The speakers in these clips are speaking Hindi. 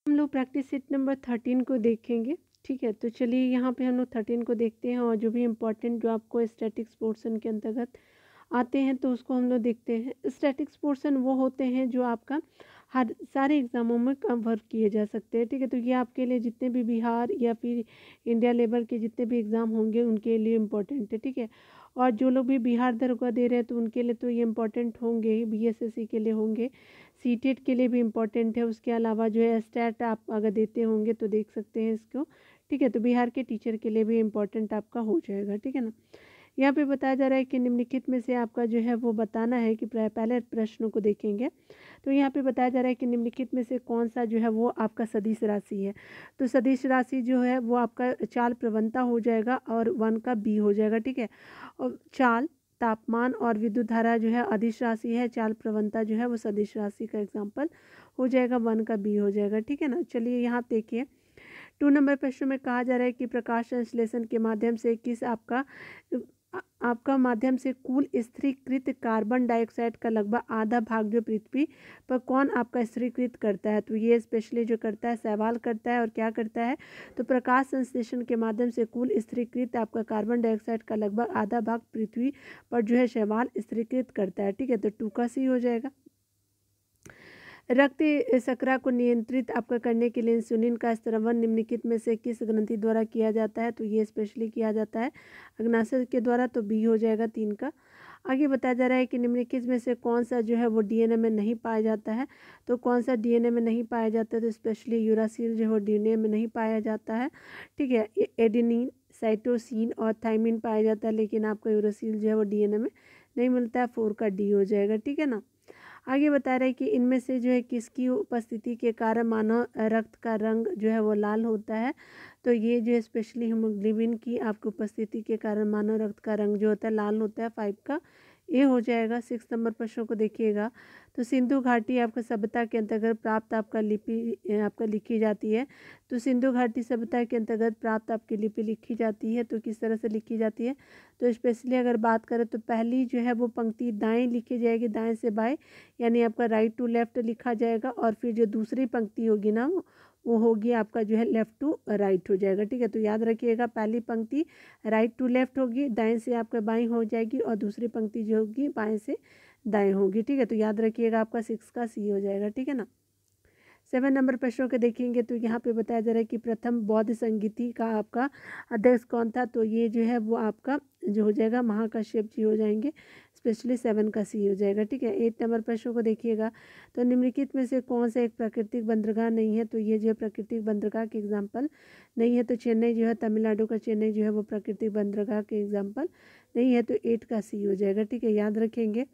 हम लोग प्रैक्टिस सेट नंबर 13 को देखेंगे। ठीक है, तो चलिए यहाँ पे हम लोग 13 को देखते हैं और जो भी इम्पोर्टेंट जो आपको स्टैटिक्स पोर्शन के अंतर्गत आते हैं तो उसको हम लोग देखते हैं। स्टैटिक्स पोर्शन वो होते हैं जो आपका हर सारे एग्ज़ामों में कवर किए जा सकते हैं। ठीक है, तो ये आपके लिए जितने भी बिहार या फिर इंडिया लेवल के जितने भी एग्ज़ाम होंगे उनके लिए इम्पोर्टेंट है। ठीक है, और जो लोग भी बिहार दरोगा दे रहे हैं तो उनके लिए तो ये इम्पोर्टेंट होंगे ही, बीएसएससी के लिए होंगे, सीटेट के लिए भी इम्पोर्टेंट है। उसके अलावा जो है स्टैट आप अगर देते होंगे तो देख सकते हैं इसको। ठीक है, तो बिहार के टीचर के लिए भी इम्पोर्टेंट आपका हो जाएगा। ठीक है ना, यहाँ पे बताया जा रहा है कि निम्नलिखित में से आपका जो है वो बताना है कि पहले प्रश्नों को देखेंगे। तो यहाँ पे बताया जा रहा है कि निम्नलिखित में से कौन सा जो है वो आपका सदिश राशि है। तो सदिश राशि जो है वो आपका चाल प्रवणता हो जाएगा और 1 का बी हो जाएगा। ठीक है, और चाल, तापमान और विद्युत धारा जो है अदिश राशि है, चाल प्रवणता जो है वो सदिश राशि का एग्जाम्पल हो जाएगा, 1 का बी हो जाएगा। ठीक है ना, चलिए यहाँ देखिए 2 नंबर प्रश्न में कहा जा रहा है कि प्रकाश संश्लेषण के माध्यम से किस आपका माध्यम से कुल स्थिरीकृत कार्बन डाइऑक्साइड का लगभग आधा भाग जो पृथ्वी पर कौन आपका स्थिरीकृत करता है। तो ये स्पेशली जो करता है शैवाल करता है। और क्या करता है, तो प्रकाश संश्लेषण के माध्यम से कुल स्थिरीकृत आपका कार्बन डाइऑक्साइड का लगभग आधा भाग पृथ्वी पर जो है शैवाल स्थिरीकृत करता है। ठीक है, तो 2 का सी हो जाएगा। रक्त शर्करा को नियंत्रित आपका करने के लिए इंसुलिन का स्त्रवण निम्नलिखित में से किस ग्रंथि द्वारा किया जाता है। तो ये स्पेशली किया जाता है अग्नाशय के द्वारा, तो बी हो जाएगा 3 का। आगे बताया जा रहा है कि निम्नलिखित में से कौन सा जो है वो डीएनए में नहीं पाया जाता है। तो कौन सा डीएनए में नहीं पाया जाता है, तो स्पेशली यूरासिल जो है डीएनए में नहीं पाया जाता है। ठीक है, एडेनिन, साइटोसिन और थाइमिन पाया जाता है, लेकिन आपका यूरासिल जो है वो डीएनए में नहीं मिलता है, 4 का डी हो जाएगा। ठीक है ना, आगे बता रहे हैं कि इनमें से जो है किसकी उपस्थिति के कारण मानव रक्त का रंग जो है वो लाल होता है। तो ये जो है स्पेशली हीमोग्लोबिन की आपकी उपस्थिति के कारण मानव रक्त का रंग जो होता है लाल होता है, 5 का ए हो जाएगा। 6 नंबर प्रश्न को देखिएगा, तो सिंधु घाटी आपका सभ्यता के अंतर्गत प्राप्त आपका लिपि आपका लिखी जाती है। तो सिंधु घाटी सभ्यता के अंतर्गत प्राप्त आपकी लिपि लिखी जाती है, तो किस तरह से लिखी जाती है, तो स्पेशली अगर बात करें तो पहली जो है वो पंक्ति दाएं लिखी जाएगी, दाएं से बाएं, यानी आपका राइट टू लेफ्ट लिखा जाएगा। और फिर जो दूसरी पंक्ति होगी ना वो होगी आपका जो है लेफ़्ट टू राइट हो जाएगा। ठीक है, तो याद रखिएगा पहली पंक्ति राइट टू लेफ्ट होगी, दाएं से आपका बाएं हो जाएगी, और दूसरी पंक्ति जो होगी बाएं से दाएं होगी। ठीक है, तो याद रखिएगा आपका 6 का सी हो जाएगा। ठीक है ना, 7 नंबर प्रश्नों के देखेंगे तो यहाँ पे बताया जा रहा है कि प्रथम बौद्ध संगीति का आपका अध्यक्ष कौन था। तो ये जो है वो आपका जो हो जाएगा महाकाश्यप जी हो जाएंगे, स्पेशली 7 का सी हो जाएगा। ठीक है, 8 नंबर प्रश्नों को देखिएगा, तो निम्नलिखित में से कौन सा एक प्राकृतिक बंदरगाह नहीं है। तो ये जो है प्राकृतिक बंदरगाह के एग्जाम्पल नहीं है। तो चेन्नई जो है तमिलनाडु का चेन्नई जो है वो प्राकृतिक बंदरगाह के एग्जाम्पल नहीं है, तो 8 का सी हो जाएगा। ठीक है, याद रखेंगे।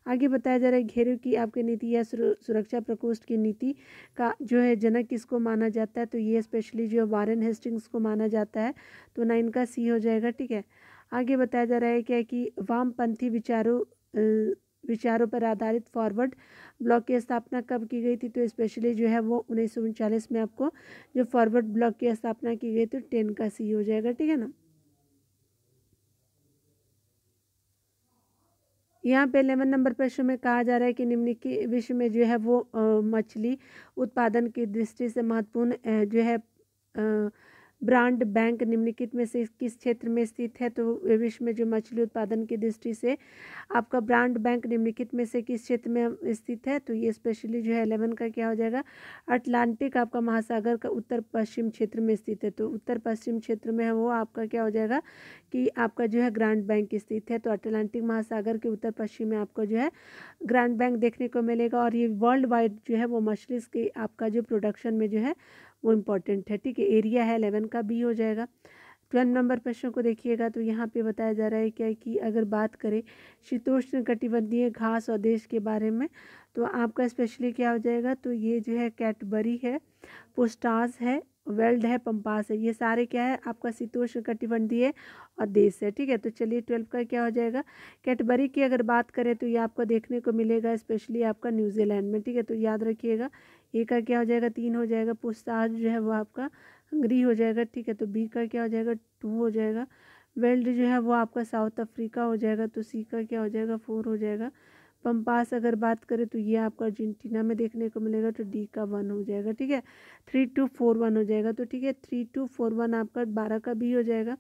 आगे बताया जा रहा है घेरे की आपकी नीति या सुरक्षा प्रकोष्ठ की नीति का जो है जनक किसको माना जाता है। तो ये स्पेशली जो वारेन हेस्टिंग्स को माना जाता है, तो 9 का सी हो जाएगा। ठीक है, आगे बताया जा रहा है क्या कि वामपंथी विचारों पर आधारित फॉरवर्ड ब्लॉक की स्थापना कब की गई थी। तो स्पेशली जो है वो 1939 में आपको जो फॉरवर्ड ब्लॉक की स्थापना की गई, तो 10 का सी हो जाएगा। ठीक है ना, यहाँ पे 11 नंबर प्रश्न में कहा जा रहा है कि निम्नलिखित विश्व में जो है वो मछली उत्पादन की दृष्टि से महत्वपूर्ण जो है ब्रांड बैंक निम्नलिखित में से किस क्षेत्र में स्थित है। तो विश्व में जो मछली उत्पादन की दृष्टि से आपका ब्रांड बैंक निम्नलिखित में से किस क्षेत्र में स्थित है। तो ये स्पेशली जो है 11 का क्या हो जाएगा, अटलांटिक आपका महासागर का उत्तर पश्चिम क्षेत्र में स्थित है। तो उत्तर पश्चिम क्षेत्र में है वो आपका क्या हो जाएगा कि आपका जो है ग्रांड बैंक स्थित है। तो अटलांटिक महासागर के उत्तर पश्चिम में आपको जो है ग्रांड बैंक देखने को मिलेगा। और ये वर्ल्ड वाइड जो है वो मछली के आपका जो प्रोडक्शन में जो है वो इम्पोर्टेंट है। ठीक है, एरिया है 11 का बी हो जाएगा। 12 नंबर प्रश्न को देखिएगा, तो यहाँ पे बताया जा रहा है क्या कि अगर बात करें शीतोष्ण कटिबंधीय घास और देश के बारे में, तो आपका स्पेशली क्या हो जाएगा, तो ये जो है कैटबरी है, पुस्टास है, वेल्ड है, पंपास है, ये सारे क्या है आपका शीतोष्ण कटिबंधीय और देश है। ठीक है, तो चलिए 12 का क्या हो जाएगा, कैटबरी की अगर बात करें तो ये आपको देखने को मिलेगा स्पेशली आपका न्यूजीलैंड में। ठीक है, तो याद रखिएगा ए का क्या हो जाएगा 3 हो जाएगा, पुस्ताज जो है वो आपका हंगरी हो जाएगा। ठीक है, तो बी का क्या हो जाएगा 2 हो जाएगा, वेल्ड जो है वो आपका साउथ अफ्रीका हो जाएगा। तो सी का क्या हो जाएगा 4 हो जाएगा, पम्पास अगर बात करें तो ये आपको अर्जेंटीना में देखने को मिलेगा, तो डी का 1 हो जाएगा। ठीक है, 3241 हो जाएगा। तो ठीक है, 3241 आपका 12 का बी हो जाएगा।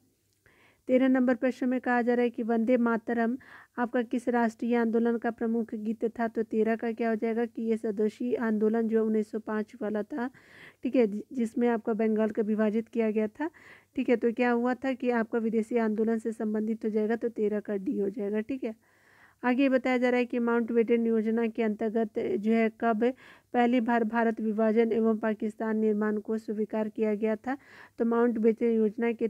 13 नंबर प्रश्न में कहा जा रहा है कि वंदे मातरम आपका किस राष्ट्रीय आंदोलन का प्रमुख गीत था। तो 13 का क्या हो जाएगा कि ये स्वदेशी आंदोलन जो 1905 वाला था, ठीक है, जिसमें आपका बंगाल का विभाजित किया गया था। ठीक है, तो क्या हुआ था कि आपका विदेशी आंदोलन से संबंधित हो जाएगा, तो 13 का डी हो जाएगा। ठीक है, आगे बताया जा रहा है कि माउंटबेटन योजना के अंतर्गत जो है कब पहली बार भारत विभाजन एवं पाकिस्तान निर्माण को स्वीकार किया गया था। तो माउंटबेटन योजना के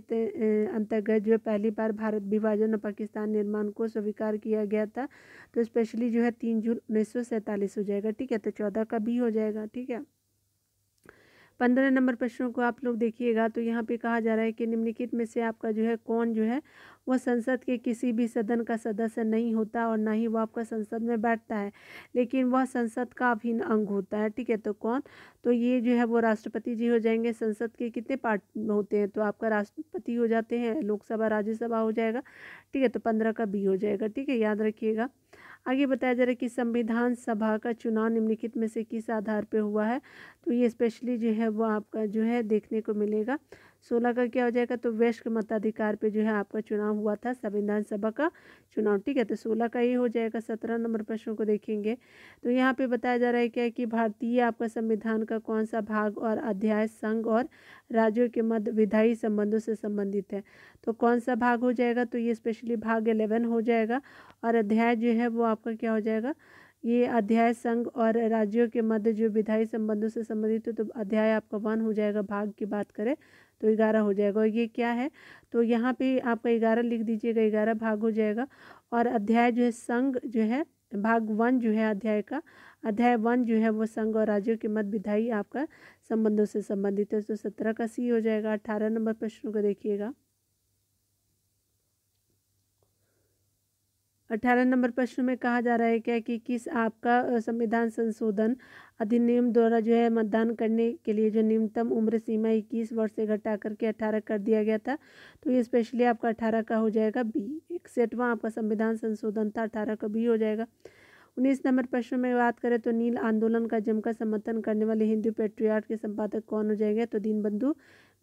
अंतर्गत जो है पहली बार भारत विभाजन और पाकिस्तान निर्माण को स्वीकार किया गया था। तो स्पेशली जो है 3 जून 1947 हो जाएगा। ठीक है, तो 14 का बी हो जाएगा। ठीक है, 15 नंबर प्रश्नों को आप लोग देखिएगा। तो यहाँ पे कहा जा रहा है कि निम्नलिखित में से आपका जो है कौन जो है वह संसद के किसी भी सदन का सदस्य नहीं होता और ना ही वह आपका संसद में बैठता है, लेकिन वह संसद का अभिन्न अंग होता है। ठीक है, तो कौन, तो ये जो है वो राष्ट्रपति जी हो जाएंगे। संसद के कितने पार्ट होते हैं, तो आपका राष्ट्रपति हो जाते हैं, लोकसभा राज्यसभा हो जाएगा। ठीक है, तो 15 का बी हो जाएगा। ठीक है, याद रखिएगा। आगे बताया जा रहा है कि संविधान सभा का चुनाव निम्नलिखित में से किस आधार पे हुआ है। तो ये स्पेशली जो है वो आपका जो है देखने को मिलेगा। 16 का क्या हो जाएगा, तो वयस्क मताधिकार पे जो है आपका चुनाव हुआ था, संविधान सभा का चुनाव। ठीक है, तो 16 का ये हो जाएगा। 17 नंबर प्रश्नों को देखेंगे। तो यहाँ पे बताया जा रहा है क्या है कि भारतीय आपका संविधान का कौन सा भाग और अध्याय संघ और राज्यों के मध्य विधायी संबंधों से संबंधित है। तो कौन सा भाग हो जाएगा, तो ये स्पेशली भाग 11 हो जाएगा। और अध्याय जो है वो आपका क्या हो जाएगा, ये अध्याय संघ और राज्यों के मध्य जो विधायी संबंधों से संबंधित है, तो अध्याय आपका 1 हो जाएगा। भाग की बात करें तो 11 हो जाएगा। और ये क्या है, तो यहाँ पे आपका 11 लिख दीजिएगा, 11 भाग हो जाएगा। और अध्याय जो है संघ जो है भाग 1 जो है अध्याय का, अध्याय 1 जो है वो संघ और राज्यों के मध्य विधायी आपका संबंधों से संबंधित है। तो 17 का सी हो जाएगा। 18 नंबर प्रश्न को देखिएगा। 18 नंबर प्रश्न में कहा जा रहा है क्या कि किस आपका संविधान संशोधन अधिनियम द्वारा जो है मतदान करने के लिए जो न्यूनतम उम्र सीमा 21 वर्ष से घटा करके 18 कर दिया गया था। तो ये स्पेशली आपका 18 का हो जाएगा बी। 61वां आपका संविधान संशोधन था, 18 का बी हो जाएगा। 19 नंबर प्रश्न में बात करें तो नील आंदोलन का जमकर समर्थन करने वाले हिंदू पेट्रियाट के संपादक कौन हो जाएंगे। तो दीनबंधु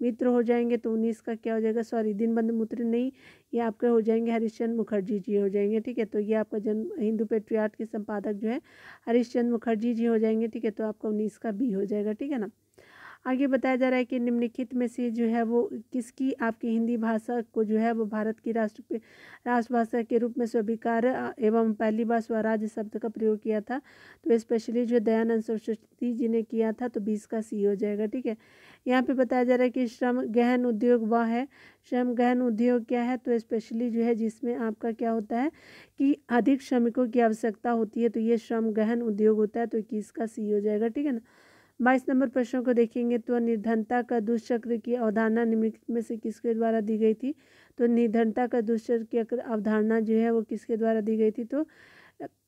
मित्र हो जाएंगे। तो 19 का क्या हो जाएगा, सॉरी दीनबंधु मित्र नहीं, ये आपके हो जाएंगे हरिश्चंद्र मुखर्जी जी हो जाएंगे। ठीक है, तो ये आपका जन्म हिंदू पेट्रियाट के संपादक जो है हरिश्चंद्र मुखर्जी जी हो जाएंगे। ठीक है, तो आपका 19 का बी हो जाएगा। ठीक है ना। आगे बताया जा रहा है कि निम्नलिखित में से जो है वो किसकी आपकी हिंदी भाषा को जो है वो भारत की राष्ट्रभाषा के रूप में स्वीकार एवं पहली बार स्वराज शब्द का प्रयोग किया था। तो स्पेशली जो दयानंद सरस्वती जी ने किया था। तो 20 का सी हो जाएगा। ठीक है, यहाँ पे बताया जा रहा है कि श्रम गहन उद्योग वह है, श्रम गहन उद्योग क्या है, तो स्पेशली जो है जिसमें आपका क्या होता है कि अधिक श्रमिकों की आवश्यकता होती है, तो ये श्रम गहन उद्योग होता है। तो 21 का सी हो जाएगा। ठीक है ना। 22 नंबर प्रश्नों को देखेंगे। तो निर्धनता का दुष्चक्र की अवधारणा निम्नलिखित में से किसके द्वारा दी गई थी। तो निर्धनता का दुष्चक्र की अवधारणा जो है वो किसके द्वारा दी गई थी। तो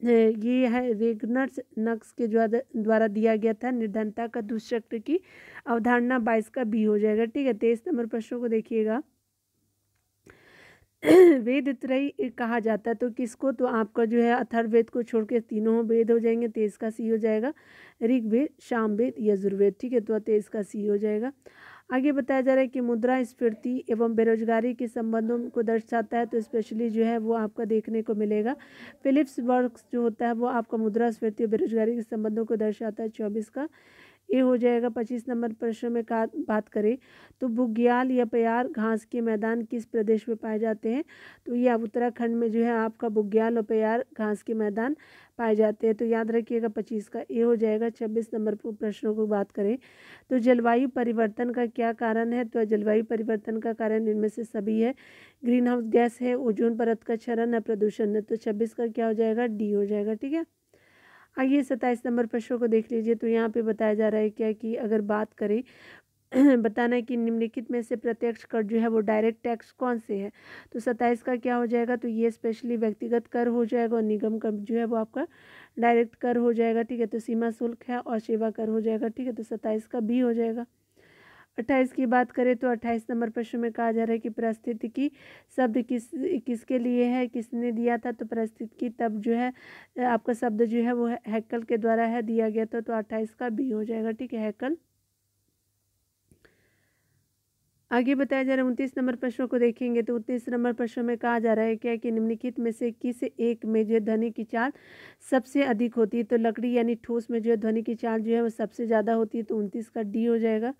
ये है रेगनर्स नक्स के द्वारा दिया गया था। निर्धनता का दुष्चक्र की अवधारणा 22 का बी हो जाएगा। ठीक है, 23 नंबर प्रश्नों को देखिएगा। वेद त्रयी कहा जाता है तो किसको, तो आपका जो है अथर्ववेद को छोड़ के तीनों वेद हो जाएंगे। 23 का सी हो जाएगा। ऋग्वेद, सामवेद, यजुर्वेद। ठीक है, तो 23 का सी हो जाएगा। आगे बताया जा रहा है कि मुद्रास्फीति एवं बेरोजगारी के संबंधों को दर्शाता है। तो स्पेशली जो है वो आपका देखने को मिलेगा फिलिप्स वर्क्स जो होता है वो आपका मुद्रास्फीति और बेरोजगारी के संबंधों को दर्शाता है। 24 का ये हो जाएगा। 25 नंबर प्रश्न में बात करें तो बुग्याल या प्यार घास के मैदान किस प्रदेश में पाए जाते हैं। तो ये उत्तराखंड में जो है आपका बुग्याल और प्यार घास के मैदान पाए जाते हैं। तो याद रखिएगा 25 का ये हो जाएगा। 26 नंबर प्रश्नों को बात करें तो जलवायु परिवर्तन का क्या कारण है। तो जलवायु परिवर्तन का कारण इनमें से सभी है। ग्रीन हाउस गैस है, ओजोन परत का क्षरण है, प्रदूषण है। तो 26 का क्या हो जाएगा, डी हो जाएगा। ठीक है, आइए 27 नंबर प्रश्नों को देख लीजिए। तो यहाँ पे बताया जा रहा है क्या कि अगर बात करें बताना है कि निम्नलिखित में से प्रत्यक्ष कर जो है वो डायरेक्ट टैक्स कौन से है। तो 27 का क्या हो जाएगा, तो ये स्पेशली व्यक्तिगत कर हो जाएगा और निगम कर जो है वो आपका डायरेक्ट कर हो जाएगा। ठीक है, तो सीमा शुल्क है और सेवा कर हो जाएगा। ठीक है, तो 27 का बी हो जाएगा। 28 की बात करें तो 28 नंबर प्रश्न में कहा जा रहा है कि पारिस्थितिकी शब्द किसके लिए है, किसने दिया था। तो पारिस्थितिकी तब जो है आपका शब्द जो है वो हैकल के द्वारा है दिया गया था। तो 28 का बी हो जाएगा, ठीक है, हैकल। आगे बताया जा रहा है 29 नंबर प्रश्नों को देखेंगे तो 29 नंबर प्रश्न में कहा जा रहा है क्या कि निम्नलिखित में से किस एक में जो ध्वनि की चाल सबसे अधिक होती है। तो लकड़ी यानी ठोस में जो ध्वनि की चाल जो है वो सबसे ज़्यादा होती है। तो 29 का डी हो जाएगा।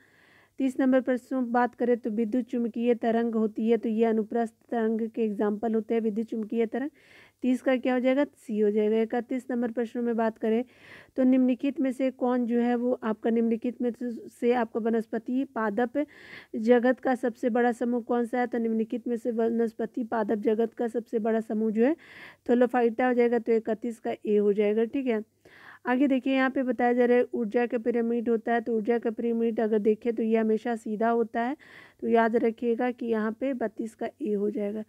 30 नंबर प्रश्न बात करें तो विद्युत चुम्बकीय तरंग होती है। तो ये अनुप्रस्थ तरंग के एग्जाम्पल होते हैं विद्युत चुम्बकीय तरंग। 30 का क्या हो जाएगा, सी हो जाएगा। 31 नंबर प्रश्न में बात करें तो निम्नलिखित में से कौन जो है वो आपका निम्नलिखित में से आपका वनस्पति पादप जगत का सबसे बड़ा समूह कौन सा है। तो निम्नलिखित में से वनस्पति पादप जगत का सबसे बड़ा समूह जो है थोलोफाइटा हो जाएगा। तो 31 का ए हो जाएगा, ठीक है। आगे देखिए यहाँ पे बताया जा रहा है ऊर्जा का पिरामिड होता है। तो ऊर्जा का पिरामिड अगर देखें तो ये हमेशा सीधा होता है। तो याद रखिएगा कि यहाँ पे 32 का ए हो जाएगा।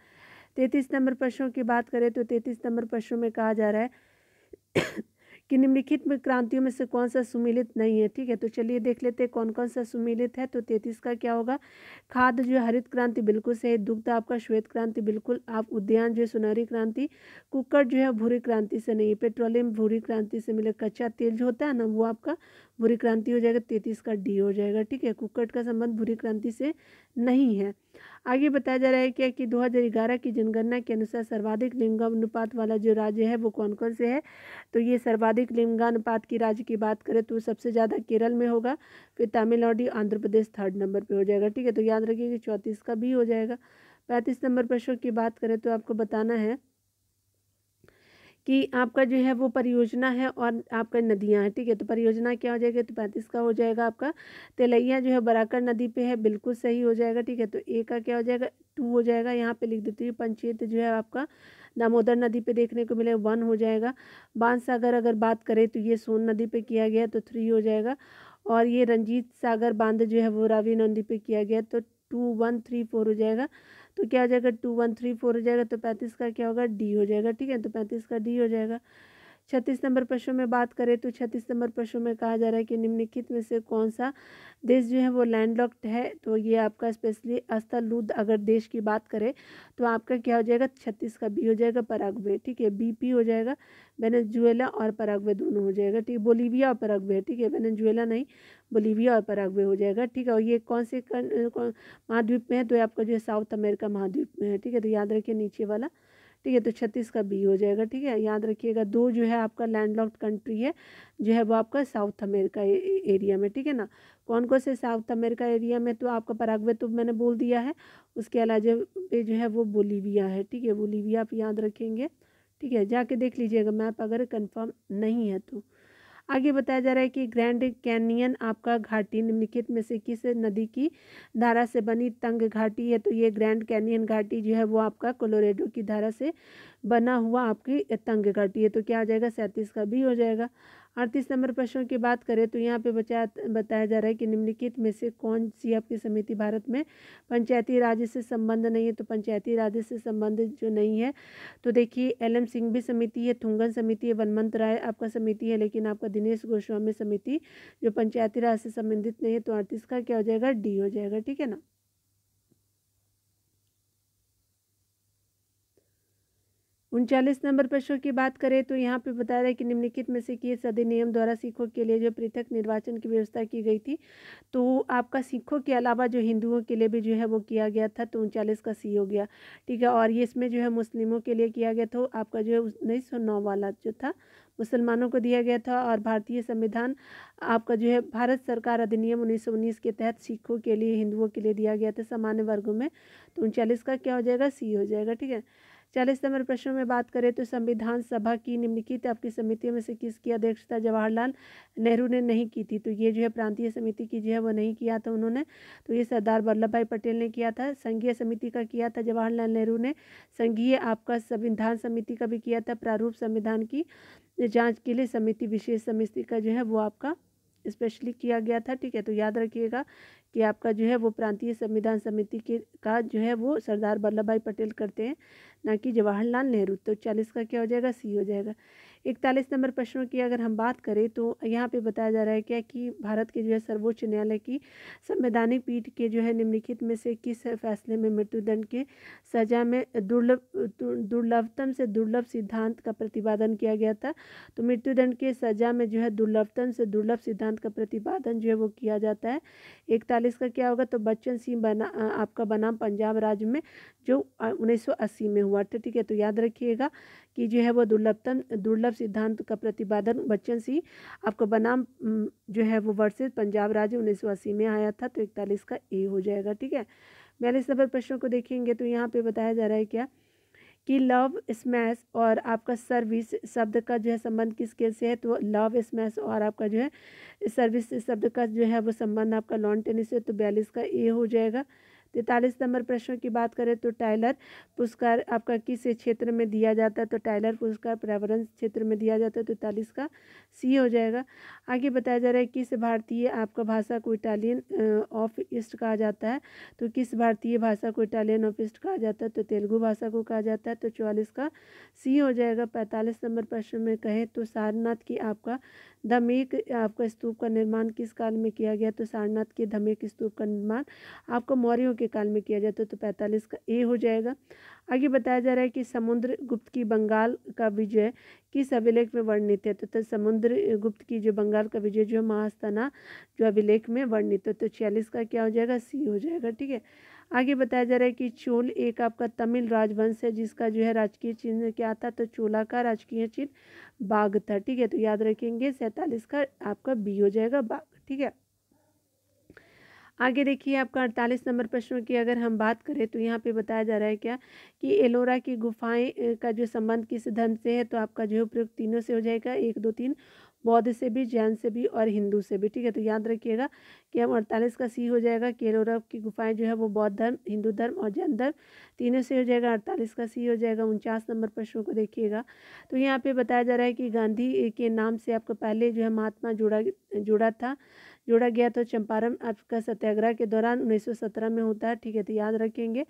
33 नंबर प्रश्नों की बात करें तो 33 नंबर प्रश्नों में कहा जा रहा है कि निम्नलिखित में क्रांतियों में से कौन सा सुमेलित नहीं है, ठीक है। तो चलिए देख लेते हैं कौन कौन सा सुमेलित है। तो 33 का क्या होगा, खाद्य जो है हरित क्रांति बिल्कुल सही, दुग्ध आपका श्वेत क्रांति बिल्कुल, आप उद्यान जो है सुनहरी क्रांति, कुक्कुट जो है भूरी क्रांति से नहीं, पेट्रोलियम भूरी क्रांति से मिले, कच्चा तेल जो होता है ना वो आपका भूरी क्रांति हो जाएगा। 33 का डी हो जाएगा, ठीक है। कुक्कुट का संबंध भूरी क्रांति से नहीं है। आगे बताया जा रहा है क्या कि 2011 की जनगणना के अनुसार सर्वाधिक लिंगानुपात वाला जो राज्य है वो कौन कौन से है। तो ये सर्वाधिक लिंगानुपात की राज्य की बात करें तो सबसे ज़्यादा केरल में होगा, फिर तमिलनाडु, आंध्र प्रदेश थर्ड नंबर पे हो जाएगा, ठीक है। तो याद रखिए कि 34 का भी हो जाएगा। 35 नंबर प्रश्न की बात करें तो आपको बताना है कि आपका जो है वो परियोजना है और आपका नदियाँ हैं, ठीक है। तो परियोजना क्या हो जाएगा, तो 35 का हो जाएगा आपका तेलैया जो है बराकर नदी पे है, बिल्कुल सही हो जाएगा, ठीक है। तो ए का क्या हो जाएगा, 2 हो जाएगा। यहाँ पे लिख देती हूँ पंचायत जो है आपका दामोदर नदी पे देखने को मिले 1 हो जाएगा। बांध सागर अगर बात करें तो ये सोन नदी पे किया गया तो 3 हो जाएगा। और ये रंजीत सागर बांध जो है वो रावी नदी पे किया गया तो 2 1 3 4 हो जाएगा। तो क्या हो जाएगा, 2 1 3 4 हो जाएगा। तो 35 का क्या होगा, डी हो जाएगा, ठीक है। तो 35 का डी हो जाएगा। 36 नंबर प्रश्न में बात करें तो 36 नंबर प्रश्न में कहा जा रहा है कि निम्नलिखित में से कौन सा देश जो है वो लैंडलॉक्ड है। तो ये आपका स्पेशली स्थलरूद्ध अगर देश की बात करें तो आपका क्या हो जाएगा, 36 का बी हो जाएगा, पराग्वे, ठीक है। बीपी हो जाएगा, वेनेजुएला और पराग्वे दोनों हो जाएगा, ठीक है। बोलीविया और पराग्वे, ठीक है, वेनेजुएला नहीं, बोलीविया और पराग्वे हो जाएगा, ठीक है। और ये कौन से महाद्वीप में है, तो आपका जो है साउथ अमेरिका महाद्वीप में है, ठीक है। तो याद रखिए नीचे वाला, ठीक है। तो 36 का बी हो जाएगा, ठीक है। याद रखिएगा 2 जो है आपका लैंडलॉक्ड कंट्री है जो है वो आपका साउथ अमेरिका एरिया में, ठीक है ना। कौन कौन से साउथ अमेरिका एरिया में, तो आपका पराग्वे तो मैंने बोल दिया है, उसके अलावा पे जो है वो बोलीविया है, ठीक है। बोलीविया आप याद रखेंगे, ठीक है, जाके देख लीजिएगा मैप अगर कंफर्म नहीं है तो। आगे बताया जा रहा है कि ग्रैंड कैनियन आपका घाटी निम्नलिखित में से किस नदी की धारा से बनी तंग घाटी है। तो ये ग्रैंड कैनियन घाटी जो है वो आपका कोलोरेडो की धारा से बना हुआ आपकी तंग घाटी है। तो क्या हो जाएगा, 37 का भी हो जाएगा। 38 नंबर प्रश्नों की बात करें तो यहाँ पे बताया जा रहा है कि निम्नलिखित में से कौन सी आपकी समिति भारत में पंचायती राज से संबंध नहीं है। तो पंचायती राज से संबंध जो नहीं है तो देखिए LM सिंघवी समिति है, थुंगन समिति है, वनमंत राय आपका समिति है, लेकिन आपका दिनेश गोस्वामी समिति जो पंचायती राज से संबंधित नहीं है। तो 38 का क्या हो जाएगा, डी हो जाएगा, ठीक है ना। 39 नंबर प्रश्न की बात करें तो यहाँ पे बता रहा है कि निम्नलिखित में से किस अधिनियम द्वारा सिखों के लिए जो पृथक निर्वाचन की व्यवस्था की गई थी। तो आपका सिखों के अलावा जो हिंदुओं के लिए भी जो है वो किया गया था। तो 39 का सी हो गया, ठीक है। और ये इसमें जो है मुस्लिमों के लिए किया गया था, आपका जो है 1909 वाला जो था मुसलमानों को दिया गया था। और भारतीय संविधान आपका जो है भारत सरकार अधिनियम 1919 के तहत सिखों के लिए हिंदुओं के लिए दिया गया था सामान्य वर्गों में। तो 39 का क्या हो जाएगा, सी हो जाएगा, ठीक है। 40 नंबर प्रश्नों में बात करें तो संविधान सभा की निम्नलिखित आपकी समितियों में से किसकी अध्यक्षता जवाहरलाल नेहरू ने नहीं की थी। तो ये जो है प्रांतीय समिति की जो है वो नहीं किया था उन्होंने, तो ये सरदार वल्लभ भाई पटेल ने किया था। संघीय समिति का किया था जवाहरलाल नेहरू ने। संघीय आपका संविधान समिति का भी किया था। प्रारूप संविधान की जांच के लिए समिति, विशेष समिति का जो है वो आपका स्पेशली किया गया था, ठीक है। तो याद रखिएगा कि आपका जो है वो प्रांतीय संविधान समिति के का जो है वो सरदार वल्लभ भाई पटेल करते हैं, ना कि जवाहरलाल नेहरू। तो 40 का क्या हो जाएगा, सी हो जाएगा। 41 नंबर प्रश्नों की अगर हम बात करें तो यहाँ पे बताया जा रहा है क्या कि भारत के जो है सर्वोच्च न्यायालय की संवैधानिक पीठ के जो है निम्नलिखित में से किस फैसले में मृत्युदंड के सजा में दुर्लभतम से दुर्लभ सिद्धांत का प्रतिपादन किया गया था। तो मृत्युदंड के सजा में जो है दुर्लभतम से दुर्लभ सिद्धांत का प्रतिपादन जो है वो किया जाता है। 41 का क्या होगा, तो बच्चन सिंह आपका बनाम पंजाब राज्य में जो 1980 में हुआ था। ठीक है, तो याद रखिएगा कि जो है वो दुर्लभ सिद्धांत का प्रतिपादन बच्चन सिंह आपका बनाम जो है वो वर्सेस पंजाब राज्य 1980 में आया था। तो 41 का ए हो जाएगा। ठीक है, 42 नंबर प्रश्नों को देखेंगे तो यहाँ पे बताया जा रहा है क्या कि लव स्मैश और आपका सर्विस शब्द का जो है संबंध किसके से है, तो लव स्मैश और आपका जो है सर्विस शब्द का जो है वो संबंध आपका लॉन टेनिस से। तो 42 का ए हो जाएगा। 43 नंबर प्रश्नों की बात करें तो टाइलर पुरस्कार आपका किस क्षेत्र में दिया जाता है, तो टाइलर पुरस्कार पर्यावरण क्षेत्र में दिया जाता है। तो 43 का सी हो जाएगा। आगे बताया जा रहा है किस भारतीय आपका भाषा को इटालियन ऑफ ईस्ट कहा जाता है, तो किस भारतीय भाषा को इटालियन ऑफ ईस्ट कहा जाता है, तो तेलुगु भाषा को कहा जाता है। तो 44 का सी हो जाएगा। 45 नंबर प्रश्न में कहे तो सारनाथ की आपका धमेक आपका स्तूप का निर्माण किस काल में किया गया, तो सारनाथ के धमेक स्तूप का निर्माण आपको मौर्यों के काल में किया जाता है। तो 45 का ए हो जाएगा। आगे बताया जा रहा है कि समुद्र गुप्त की बंगाल का विजय किस अभिलेख में वर्णित है, तो समुद्र गुप्त की जो बंगाल का विजय जो महास्तना जो अभिलेख में वर्णित है। तो 46 का क्या हो जाएगा, सी हो जाएगा। ठीक है, आगे बताया जा रहा है कि चोल एक आपका तमिल राजवंश है जिसका जो है राजकीय चिन्ह क्या था, तो चोला का राजकीय चिन्ह बाघ था। ठीक है, तो याद रखेंगे 47 का आपका बी हो जाएगा, बाघ। ठीक है, आगे देखिए आपका 48 नंबर प्रश्नों की अगर हम बात करें तो यहाँ पे बताया जा रहा है क्या कि एलोरा की गुफाएं का जो संबंध किस धर्म से है, तो आपका जो उपयुक्त तीनों से हो जाएगा, 1 2 3 बौद्ध से भी, जैन से भी और हिंदू से भी। ठीक है, तो याद रखिएगा कि हम 48 का सी हो जाएगा कि एलोरा की गुफाएं जो है वो बौद्ध धर्म, हिंदू धर्म और जैन धर्म तीनों से हो जाएगा। 48 का सी हो जाएगा। 49 नंबर प्रश्नों को देखिएगा तो यहाँ पे बताया जा रहा है कि गांधी के नाम से आपका पहले जो है महात्मा जोड़ा गया तो चंपारण आपका सत्याग्रह के दौरान 1917 में होता है। ठीक है, तो याद रखेंगे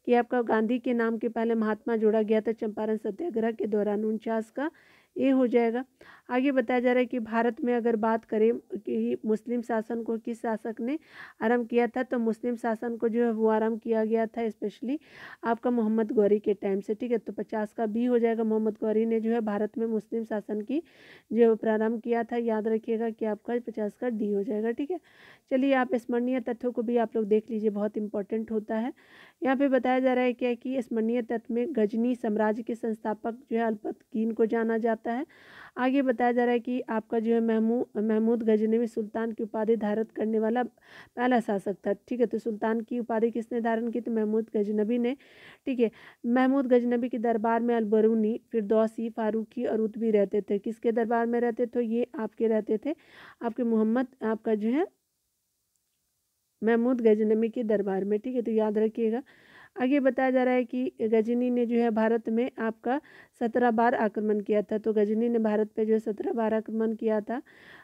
कि आपका गांधी के नाम के पहले महात्मा जोड़ा गया था चंपारण सत्याग्रह के दौरान। 49 का ए हो जाएगा। आगे बताया जा रहा है कि भारत में अगर बात करें कि मुस्लिम शासन को किस शासक ने आरंभ किया था, तो मुस्लिम शासन को जो है वो आरंभ किया गया था स्पेशली आपका मोहम्मद गौरी के टाइम से। ठीक है, तो 50 का बी हो जाएगा। मोहम्मद गौरी ने जो है भारत में मुस्लिम शासन की जो प्रारंभ किया था। याद रखिएगा कि आपका 50 का डी हो जाएगा। ठीक है, चलिए आप स्मरणीय तथ्यों को भी आप लोग देख लीजिए, बहुत इंपॉर्टेंट होता है। यहाँ पे बताया जा रहा है क्या कि स्मरणीय तथ्य में गजनी साम्राज्य के संस्थापक जो है अल्पतकीन को जाना जाता है। आगे बताया जा रहा है कि आपका जो है महमूद गजनवी सुल्तान की उपाधि धारण करने वाला पहला शासक था। ठीक है, तो सुल्तान की उपाधि किसने धारण की, तो महमूद गजनवी ने। ठीक है, महमूद गजनवी के दरबार में अलबरूनी, फिरदौसी, फारूकी और उतबी रहते थे। किसके दरबार में रहते थे, ये आपके रहते थे आपके मोहम्मद आपका जो है महमूद गजनवी के दरबार में। ठीक है, तो याद रखिएगा। आगे बताया जा रहा है कि गजनी ने जो है भारत में आपका 17 बार आक्रमण किया था। तो गजनी ने भारत पे जो है 17 बार आक्रमण किया था।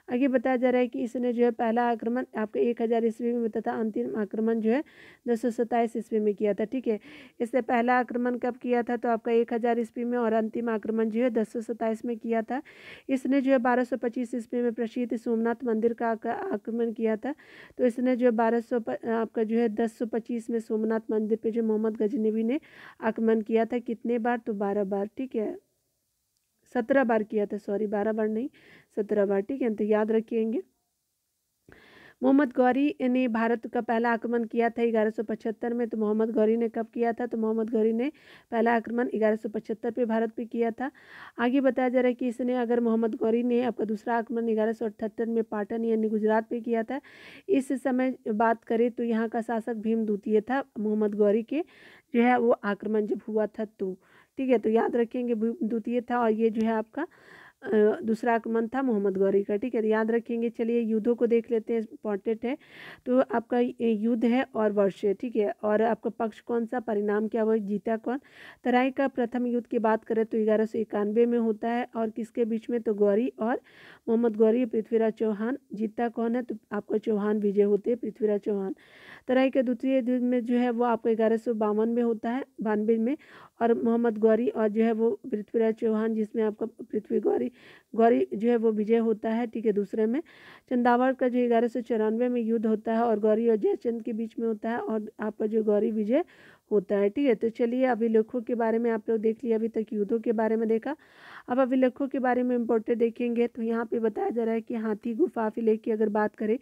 आगे बताया जा रहा है कि इसने जो है पहला आक्रमण आपके 1000 ईस्वी में तथा अंतिम आक्रमण जो है 227 ईस्वी में किया था। ठीक है, इससे पहला आक्रमण कब किया था, तो आपका 1000 ईस्वी में और अंतिम आक्रमण जो है 227 में किया था। इसने जो है 1225 ईस्वी में प्रसिद्ध सोमनाथ मंदिर का आक्रमण किया था। तो इसने जो 1200 आपका जो है 1025 में सोमनाथ मंदिर पे जो मोहम्मद गजनवी ने आक्रमण किया था। कितने बार, तो 12 बार। ठीक है, 17 बार किया था, सॉरी 12 बार नहीं 17 बार। ठीक है, तो याद रखिएंगे। मोहम्मद गौरी ने भारत का पहला आक्रमण किया था 1175 में। तो मोहम्मद गौरी ने कब किया था, तो मोहम्मद गौरी ने पहला आक्रमण 1175 पे भारत पे किया था। आगे बताया जा रहा है कि इसने अगर मोहम्मद गौरी ने आपका दूसरा आक्रमण 1178 में पाटन यानी गुजरात पे किया था। इस समय बात करें तो यहाँ का शासक भीम द्वितीय था। मोहम्मद गौरी के जो है वो आक्रमण जब हुआ था तो। ठीक है, तो याद रखेंगे भीम द्वितीय था और ये जो है आपका दूसरा आक्रमण था मोहम्मद गौरी का। ठीक है, याद रखेंगे। चलिए युद्धों को देख लेते हैं, इंपॉर्टेंट है। तो आपका युद्ध है और वर्ष है। ठीक है, और आपका पक्ष कौन सा, परिणाम क्या हुआ, जीता कौन। तराई का प्रथम युद्ध की बात करें तो 1191 में होता है और किसके बीच में, तो गौरी और मोहम्मद गौरी पृथ्वीराज चौहान। जीता कौन है, तो आपका चौहान विजय होते हैं, पृथ्वीराज चौहान। तराई के द्वितीय युद्ध में जो है वो आपको 1152 में होता है, 92 में, और मोहम्मद गौरी और जो है वो पृथ्वीराज चौहान जिसमें आपका पृथ्वी गौरी गौरी जो है वो विजय होता है, ठीक है। दूसरे में चंदावड़ का जो 1194 में युद्ध होता है और गौरी और जयचंद के बीच में होता है और आपका जो गौरी विजय होता है, ठीक है। तो चलिए अभिलेखों के बारे में आप लोग देख लिया, अभी तक युद्धों के बारे में देखा। अब अभिलेखों के बारे में इम्पोर्टेंट देखेंगे तो यहाँ पे बताया जा रहा है कि हाथी गुफा अभिलेख की अगर बात करें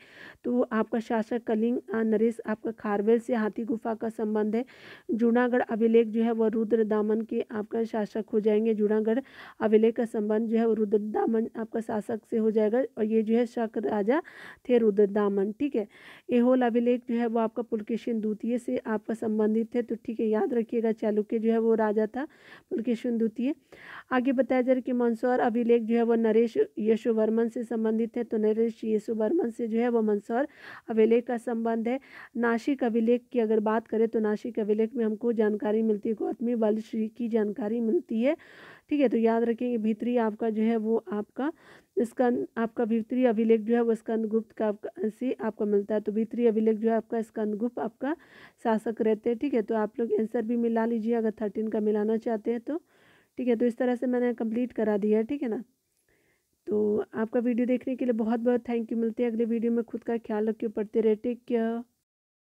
तो आपका शासक कलिंग नरेश आपका खारवेल से हाथी गुफा का संबंध है। जूनागढ़ अभिलेख जो है वह रुद्र दामन के आपका शासक हो जाएंगे। जूनागढ़ अभिलेख का संबंध जो है वो रुद्र दामन आपका शासक से हो जाएगा और ये जो है शक राजा थे रुद्र दामन, ठीक है। एहोल अभिलेख जो है वो आपका पुलकेशिन द्वितीय से आपका संबंधित है, तो ठीक है याद रखिएगा। चालुक्य जो है वो राजा था पुलकेशिन द्वितीय। आगे बताया जा रहा है कि मंदसौर अभिलेख जो है वो नरेश यशोवर्मन से संबंधित है, तो नरेश यशोवर्मन से जो है वो मंदसौर अभिलेख का संबंध है। नासिक अभिलेख की अगर बात करें तो नासिक अभिलेख में हमको जानकारी मिलती है, गौतमी बल श्री की जानकारी मिलती है, ठीक है। तो याद रखेंगे भीतरी आपका जो है वो आपका स्कंद आपका भीतरी अभिलेख जो है वो स्कंदगुप्त का से आपको मिलता है, तो भीतरी अभिलेख जो है आपका स्कंदगुप्त आपका शासक रहते हैं, ठीक है। तो आप लोग आंसर भी मिला लीजिए अगर 13 का मिलाना चाहते हैं तो, ठीक है। तो इस तरह से मैंने कंप्लीट करा दिया है, ठीक है ना। तो आपका वीडियो देखने के लिए बहुत बहुत थैंक यू। मिलते हैं अगले वीडियो में। खुद का ख्याल रखिए, पढ़ते रहे, टेक केयर।